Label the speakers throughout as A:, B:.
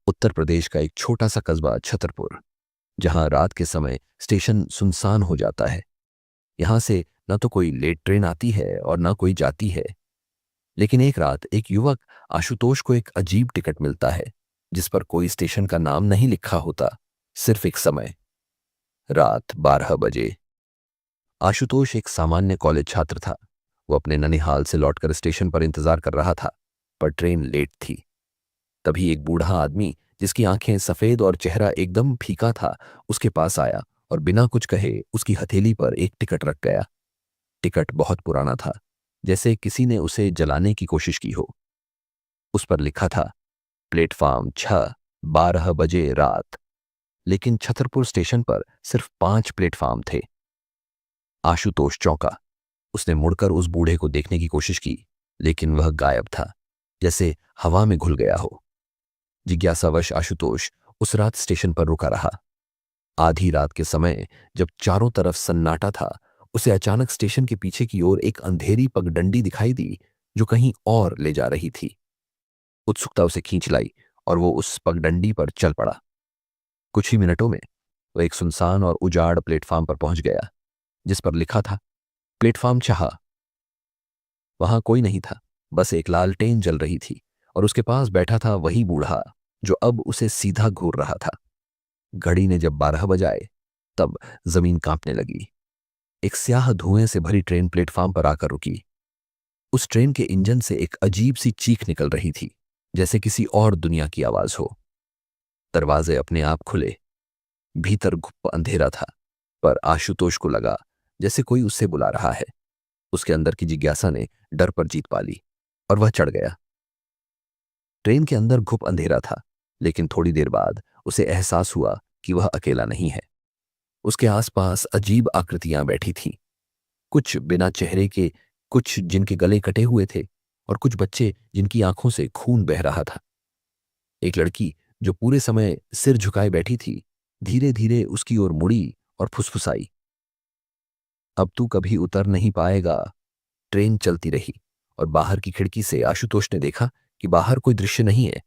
A: उत्तर प्रदेश का एक छोटा सा कस्बा छतरपुर, जहां रात के समय स्टेशन सुनसान हो जाता है। यहां से न तो कोई लेट ट्रेन आती है और न कोई जाती है। लेकिन एक रात एक युवक आशुतोष को एक अजीब टिकट मिलता है, जिस पर कोई स्टेशन का नाम नहीं लिखा होता, सिर्फ एक समय, रात 12 बजे। आशुतोष एक सामान्य कॉलेज छात्र था। वो अपने ननिहाल से लौटकर स्टेशन पर इंतजार कर रहा था, पर ट्रेन लेट थी। तभी एक बूढ़ा आदमी, जिसकी आंखें सफेद और चेहरा एकदम फीका था, उसके पास आया और बिना कुछ कहे उसकी हथेली पर एक टिकट रख गया। टिकट बहुत पुराना था, जैसे किसी ने उसे जलाने की कोशिश की हो। उस पर लिखा था प्लेटफार्म 6, 12 बजे रात। लेकिन छतरपुर स्टेशन पर सिर्फ 5 प्लेटफार्म थे। आशुतोष चौंका। उसने मुड़कर उस बूढ़े को देखने की कोशिश की, लेकिन वह गायब था, जैसे हवा में घुल गया हो। जिज्ञासावश आशुतोष उस रात स्टेशन पर रुका रहा। आधी रात के समय, जब चारों तरफ सन्नाटा था, उसे अचानक स्टेशन के पीछे की ओर एक अंधेरी पगडंडी दिखाई दी, जो कहीं और ले जा रही थी। उत्सुकता उसे खींच लाई और वो उस पगडंडी पर चल पड़ा। कुछ ही मिनटों में वो एक सुनसान और उजाड़ प्लेटफार्म पर पहुंच गया, जिस पर लिखा था प्लेटफार्म 6। वहां कोई नहीं था, बस एक लालटेन जल रही थी और उसके पास बैठा था वही बूढ़ा, जो अब उसे सीधा घूर रहा था। घड़ी ने जब 12 बजाए, तब जमीन कांपने लगी। एक स्याह धुएं से भरी ट्रेन प्लेटफार्म पर आकर रुकी। उस ट्रेन के इंजन से एक अजीब सी चीख निकल रही थी, जैसे किसी और दुनिया की आवाज हो। दरवाजे अपने आप खुले। भीतर घुप अंधेरा था, पर आशुतोष को लगा जैसे कोई उससे बुला रहा है। उसके अंदर की जिज्ञासा ने डर पर जीत पा ली और वह चढ़ गया। ट्रेन के अंदर घुप अंधेरा था, लेकिन थोड़ी देर बाद उसे एहसास हुआ कि वह अकेला नहीं है। उसके आसपास अजीब आकृतियां बैठी थीं, कुछ बिना चेहरे के, कुछ जिनके गले कटे हुए थे, और कुछ बच्चे जिनकी आंखों से खून बह रहा था। एक लड़की, जो पूरे समय सिर झुकाए बैठी थी, धीरे धीरे उसकी ओर मुड़ी और फुसफुसाई, अब तू कभी उतर नहीं पाएगा। ट्रेन चलती रही और बाहर की खिड़की से आशुतोष ने देखा कि बाहर कोई दृश्य नहीं है,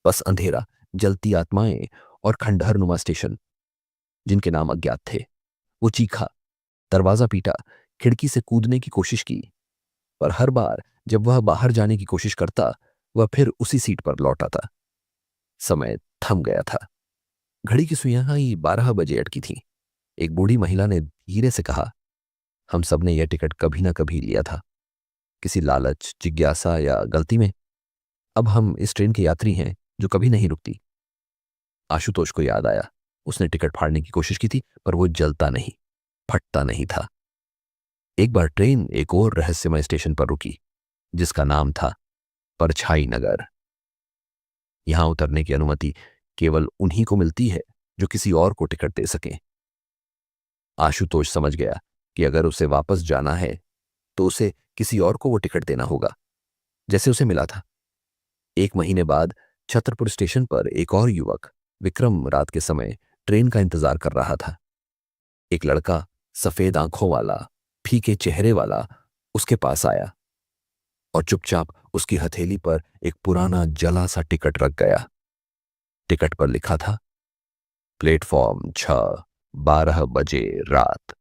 A: बस अंधेरा, जलती आत्माएं और खंडहर नुमा स्टेशन, जिनके नाम अज्ञात थे। वो चीखा, दरवाजा पीटा, खिड़की से कूदने की कोशिश की, पर हर बार जब वह बाहर जाने की कोशिश करता, वह फिर उसी सीट पर लौट आता। समय थम गया था। घड़ी की सुइयां ही 12 बजे अटकी थीं। एक बूढ़ी महिला ने धीरे से कहा, हम सब ने यह टिकट कभी ना कभी लिया था, किसी लालच, जिज्ञासा या गलती में। अब हम इस ट्रेन के यात्री हैं जो कभी नहीं रुकती। आशुतोष को याद आया, उसने टिकट फाड़ने की कोशिश की थी, पर वो जलता नहीं, फटता नहीं था। एक बार ट्रेन एक और रहस्यमय स्टेशन पर रुकी, जिसका नाम था परछाई नगर। यहां उतरने की अनुमति केवल उन्हीं को मिलती है जो किसी और को टिकट दे सके। आशुतोष समझ गया कि अगर उसे वापस जाना है, तो उसे किसी और को वो टिकट देना होगा, जैसे उसे मिला था। 1 महीने बाद छतरपुर स्टेशन पर एक और युवक, विक्रम, रात के समय ट्रेन का इंतजार कर रहा था। एक लड़का, सफेद आंखों वाला, फीके चेहरे वाला, उसके पास आया और चुपचाप उसकी हथेली पर एक पुराना जला सा टिकट रख गया। टिकट पर लिखा था प्लेटफॉर्म 6, 12 बजे रात।